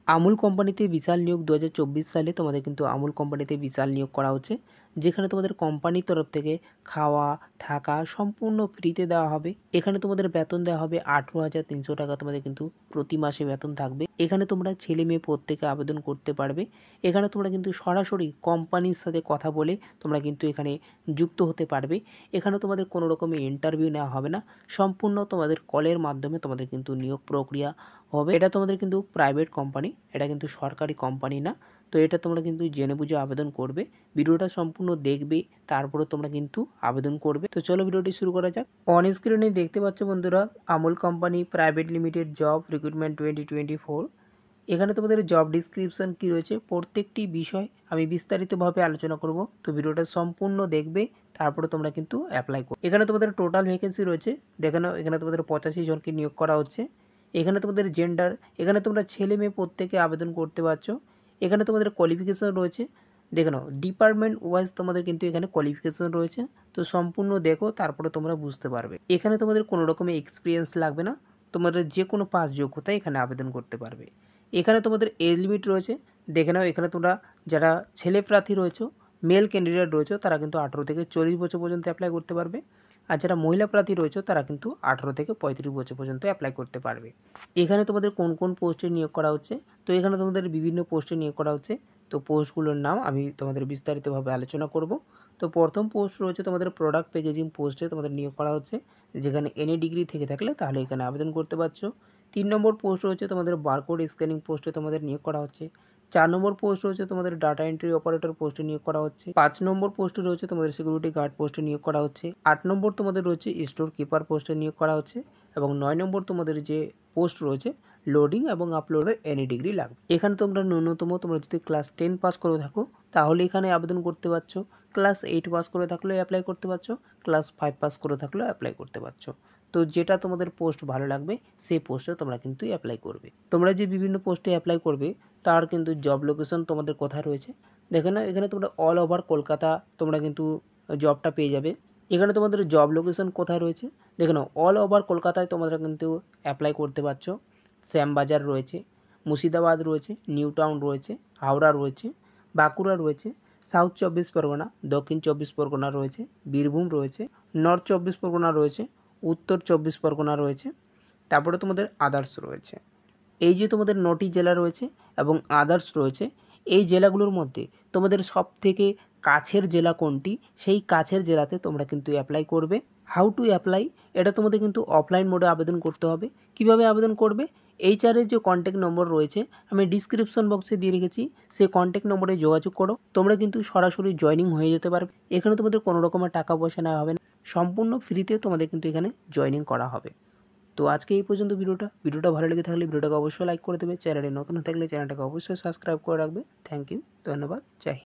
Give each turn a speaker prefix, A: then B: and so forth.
A: আমুল কোম্পানিতে বিশাল নিয়োগ 2024 সালে তোমাদের কিন্তু আমুল কোম্পানিতে বিশাল নিয়োগ করা হচ্ছে, যেখানে তোমাদের কোম্পানির তরফ থেকে খাওয়া থাকা সম্পূর্ণ ফ্রিতে দেওয়া হবে। এখানে তোমাদের বেতন দেওয়া হবে 18,300 টাকা, তোমাদের কিন্তু প্রতি মাসে বেতন থাকবে। এখানে তোমরা ছেলে মেয়ে প্রত্যেকে আবেদন করতে পারবে। এখানে তোমরা কিন্তু সরাসরি কোম্পানির সাথে কথা বলে তোমরা কিন্তু এখানে যুক্ত হতে পারবে। এখানে তোমাদের কোনো রকমের ইন্টারভিউ নেওয়া হবে না, সম্পূর্ণ তোমাদের কলের মাধ্যমে তোমাদের কিন্তু নিয়োগ প্রক্রিয়া হবে। এটা তোমাদের কিন্তু প্রাইভেট কোম্পানি, এটা কিন্তু সরকারি কোম্পানি না। তো এটা তোমরা কিন্তু জেনে বুঝে আবেদন করবে। ভিডিওটা সম্পূর্ণ দেখবে, তারপরে তোমরা কিন্তু আবেদন করবে। তো চলো ভিডিওটি শুরু করা যাক। অন স্ক্রিনে দেখতে পাচ্ছ বন্ধুরা, Amul company private limited job recruitment 2024। এখানে তোমাদের জব ডিসক্রিপশন কি রয়েছে, প্রত্যেকটি বিষয় আমি বিস্তারিতভাবে আলোচনা করব। তো ভিডিওটা সম্পূর্ণ দেখবে, তারপরে তোমরা কিন্তু অ্যাপ্লাই করো। এখানে তোমাদের টোটাল ভ্যাকেন্সি রয়েছে, দেখে নাও। এখানে তোমাদের 85 জনকে নিয়োগ করা হচ্ছে। এখানে তোমাদের জেন্ডার, এখানে তোমরা ছেলে মেয়ে প্রত্যেকে আবেদন করতে পারছো। এখানে তোমাদের কোয়ালিফিকেশন রয়েছে, দেখে নাও। ডিপার্টমেন্ট ওয়াইজ তোমাদের কিন্তু এখানে কোয়ালিফিকেশন রয়েছে। তো সম্পূর্ণ দেখো, তারপরে তোমরা বুঝতে পারবে। এখানে তোমাদের কোনো রকমের এক্সপিরিয়েন্স লাগবে না, তোমাদের যে কোনো পাস যোগ্যতায় এখানে আবেদন করতে পারবে। এখানে তোমাদের এজ লিমিট রয়েছে, দেখে নাও। এখানে তোমরা যারা ছেলে প্রার্থী রয়েছে, মেল ক্যান্ডিডেট রয়েছে, তারা কিন্তু 18 থেকে 40 বছর পর্যন্ত অ্যাপ্লাই করতে পারবে। আর যারা মহিলা প্রার্থী রয়েছে, তারা কিন্তু 18 থেকে 35 বছর পর্যন্ত অ্যাপ্লাই করতে পারবে। এখানে তোমাদের কোন কোন পোস্টে নিয়োগ করা হচ্ছে, তো এখানে তোমাদের বিভিন্ন পোস্টে নিয়োগ করা হচ্ছে। তো পোস্টগুলোর নাম আমি তোমাদের বিস্তারিতভাবে আলোচনা করব। তো প্রথম পোস্ট রয়েছে তোমাদের প্রোডাক্ট প্যাকেজিং পোস্টে তোমাদের নিয়োগ করা হচ্ছে, যেখানে এনি ডিগ্রি থেকে থাকলে তাহলে এখানে আবেদন করতে পারছো। 3 নম্বর পোস্ট রয়েছে তোমাদের বারকোড স্ক্যানিং পোস্টে তোমাদের নিয়োগ করা হচ্ছে। 4 নম্বর পোস্ট রয়েছে তোমাদের ডাটা এন্ট্রি অপারেটর পোস্টে নিয়োগ করা হচ্ছে। 5 নম্বর পোস্টে রয়েছে তোমাদের সিকিউরিটি গার্ড পোস্টে নিয়োগ করা হচ্ছে। 8 নম্বর তোমাদের রয়েছে স্টোর কিপার পোস্টে নিয়োগ করা হচ্ছে। এবং 9 নম্বর তোমাদের যে পোস্ট রয়েছে লোডিং এবং আপলোডের এনি ডিগ্রি লাগবে। এখানে তোমরা ন্যূনতম তোমরা যদি ক্লাস 10 পাস করে থাকো তাহলে এখানে আবেদন করতে পারছো। ক্লাস 8 পাস করে থাকলেও অ্যাপ্লাই করতে পারছো, ক্লাস 5 পাস করে থাকলেও অ্যাপ্লাই করতে পারছো। তো যেটা তোমাদের পোস্ট ভালো লাগবে সেই পোস্টে তোমরা কিন্তু অ্যাপ্লাই করবে। তোমরা যে বিভিন্ন পোস্টে অ্যাপ্লাই করবে তার কিন্তু জব লোকেশন তোমাদের কোথায় রয়েছে, দেখে না। এখানে তোমরা অল ওভার কলকাতা তোমরা কিন্তু জবটা পেয়ে যাবে। এখানে তোমাদের জব লোকেশন কোথায় রয়েছে, দেখে নাও। অল ওভার কলকাতায় তোমরা কিন্তু অ্যাপ্লাই করতে পারছো। শ্যামবাজার রয়েছে, মুর্শিদাবাদ রয়েছে, নিউ টাউন রয়েছে, হাওড়া রয়েছে, বাঁকুড়া রয়েছে, সাউথ 24 পরগনা, দক্ষিণ 24 পরগনা রয়েছে, বীরভূম রয়েছে, নর্থ 24 পরগনা রয়েছে, উত্তর 24 পরগনা রয়েছে। তারপরে তোমাদের আদার্স রয়েছে। এই যে তোমাদের 9টি জেলা রয়েছে এবং আদার্স রয়েছে, এই জেলাগুলোর মধ্যে তোমাদের সবথেকে কাছের জেলা কোনটি, সেই কাছের জেলাতে তোমরা কিন্তু অ্যাপ্লাই করবে। হাউ টু অ্যাপ্লাই, এটা তোমাদের কিন্তু অফলাইন মোডে আবেদন করতে হবে। কিভাবে আবেদন করবে, এইচআরের যে কন্ট্যাক্ট নম্বর রয়েছে আমি ডিসক্রিপশন বক্সে দিয়ে রেখেছি, সেই কন্ট্যাক্ট নম্বরে যোগাযোগ করো। তোমরা কিন্তু সরাসরি জয়েনিং হয়ে যেতে পারবে। এখানে তোমাদের কোনো রকমের টাকা পয়সা নেওয়া হবে না, সম্পূর্ণ ফ্রিতে তোমাদের কিন্তু এখানে জয়েনিং করা হবে। তো আজকে এই পর্যন্ত ভিডিওটা ভালো লেগে থাকলে ভিডিওটাকে অবশ্যই লাইক করে দেবে। চ্যানেলে নতুন থাকলে চ্যানেলটাকে অবশ্যই সাবস্ক্রাইব করে রাখবে। থ্যাংক ইউ, ধন্যবাদ, জয় হিন্দ।